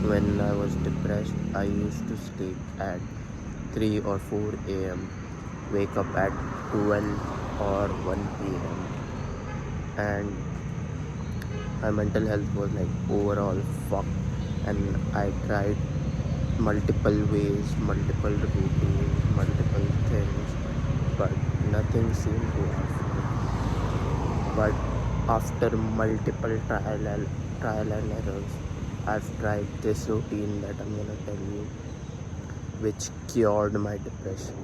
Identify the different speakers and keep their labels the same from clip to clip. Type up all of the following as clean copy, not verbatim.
Speaker 1: When I was depressed, I used to sleep at 3 or 4 a.m., wake up at 12 or 1 p.m., and my mental health was like overall fucked. And I tried multiple ways, multiple routines, multiple things, but nothing seemed to have. But after multiple trial and errors, I've tried this routine that I'm gonna tell you, which cured my depression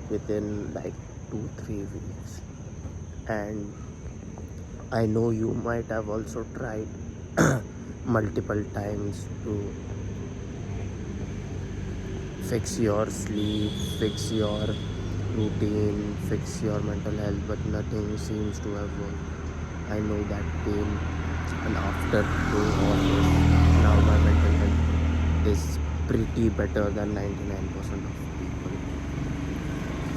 Speaker 1: within like 2-3 weeks. And I know you might have also tried multiple times to fix your sleep, fix your routine, fix your mental health, but nothing seems to have worked. I know that pain, and after doing all this, now my mental health is pretty better than 99% of people.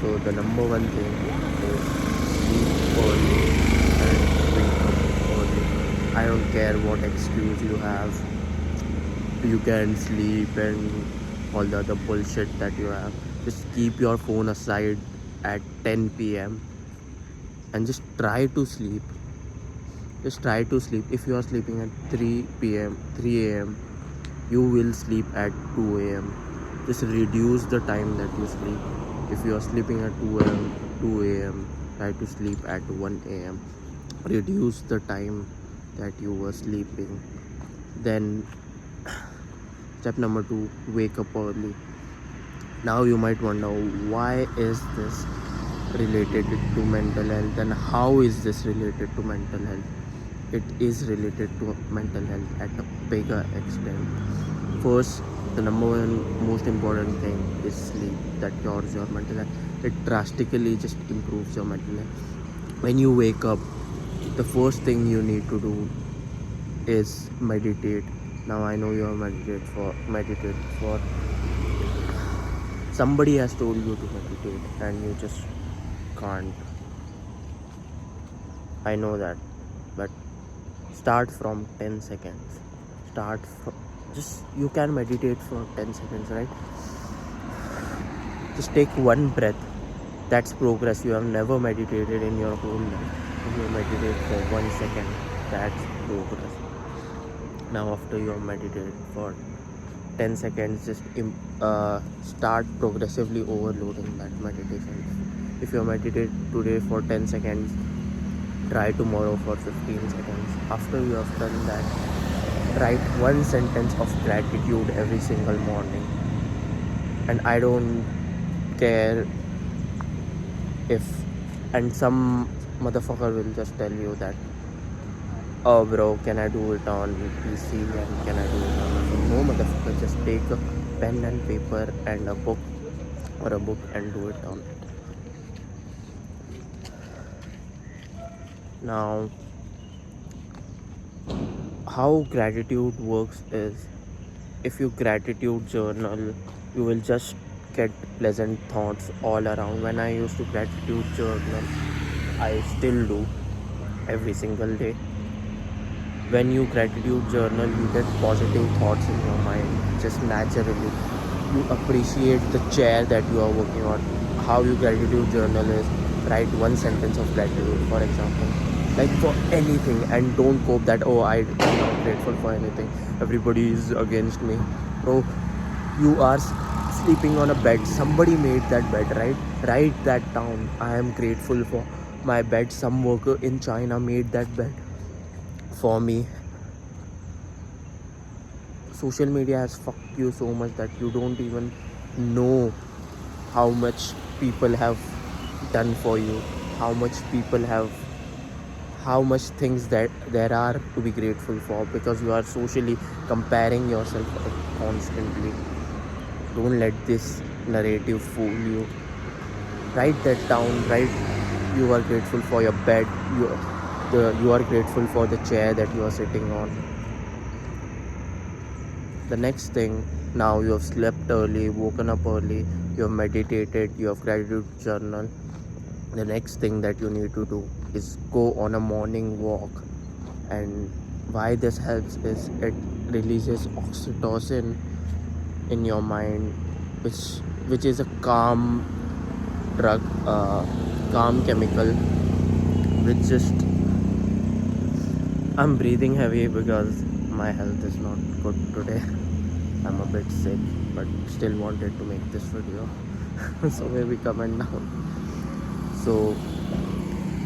Speaker 1: So the number one thing is sleep early and wake up early. I don't care what excuse you have. You can sleep and all the other bullshit that you have. Just keep your phone aside at 10 p.m. and just try to sleep. Just try to sleep. If you are sleeping at 3 p.m., 3 a.m., you will sleep at 2 a.m. Just reduce the time that you sleep. If you are sleeping at 2 a.m., try to sleep at 1 a.m. Reduce the time that you were sleeping. Then, step number 2, wake up early. Now you might wonder, why is this related to mental health, and how is this related to mental health? It is related to mental health at a bigger extent. First, the number one most important thing is sleep that cures your mental health. It drastically just improves your mental health. When you wake up, the first thing you need to do is meditate. Now I know you have meditate for somebody has told you to meditate and you just can't. I know that, but start from 10 seconds. Start from just you can meditate for 10 seconds, right? Just take one breath. That's progress. You have never meditated in your whole life. If you meditate for 1 second, that's progress. Now after you have meditated for 10 seconds, just start progressively overloading that meditation. If you meditate today for 10 seconds, try tomorrow for 15 seconds. After you have done that, write one sentence of gratitude every single morning. And I don't care if, and some motherfucker will just tell you that, oh bro, can I do it on PC and can I do it on my phone? No motherfucker, just take a pen and paper and a book and do it on it. Now, how gratitude works is, if you gratitude journal, you will just get pleasant thoughts all around. When I used to gratitude journal, I still do every single day. When you gratitude journal, you get positive thoughts in your mind just naturally. You appreciate the chair that you are working on. How you gratitude journal is, write one sentence of gratitude, for example, like for anything, and don't cope that, oh, I'm not grateful for anything, everybody is against me. Bro, you are sleeping on a bed, somebody made that bed, right? Write that down. I am grateful for my bed, some worker in China made that bed for me. Social media has fucked you so much that you don't even know how much people have done for you, how much things that there are to be grateful for, because you are socially comparing yourself constantly. Don't let this narrative fool you. Write that down. Write, you are grateful for your bed, you are grateful for the chair that you are sitting on. The next thing, now you have slept early, woken up early, you have meditated, you have gratitude journal. The next thing that you need to do is go on a morning walk. And why this helps is, it releases oxytocin in your mind, which which is a calm drug, calm chemical, which just I'm breathing heavy because my health is not good today. I'm a bit sick, but still wanted to make this video. So maybe comment down. So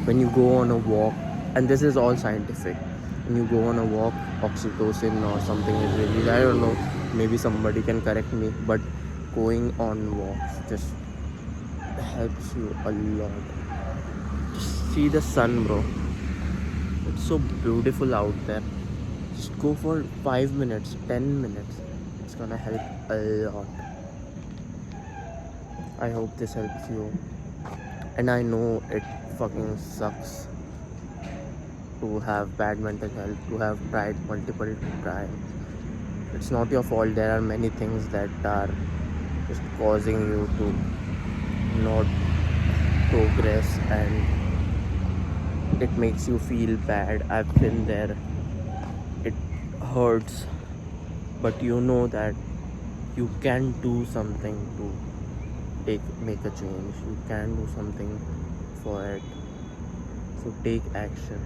Speaker 1: when you go on a walk, and this is all scientific, when you go on a walk, oxytocin or something is released. I don't know, maybe somebody can correct me, but going on walks just helps you a lot. Just see the sun, bro. It's so beautiful out there. Just go for 5 minutes, 10 minutes. It's gonna help a lot. I hope this helps you. And I know it fucking sucks to have bad mental health, to have tried multiple times. It's not your fault. There are many things that are just causing you to not progress, and it makes you feel bad. I've been there. It hurts, but you know that you can do something to make a change. You can do something for it. So take action.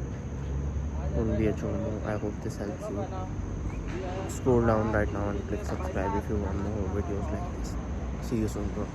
Speaker 1: Don't be a chomo. I hope this helps you. Scroll down right now and click subscribe if you want more videos like this. See you soon, bro.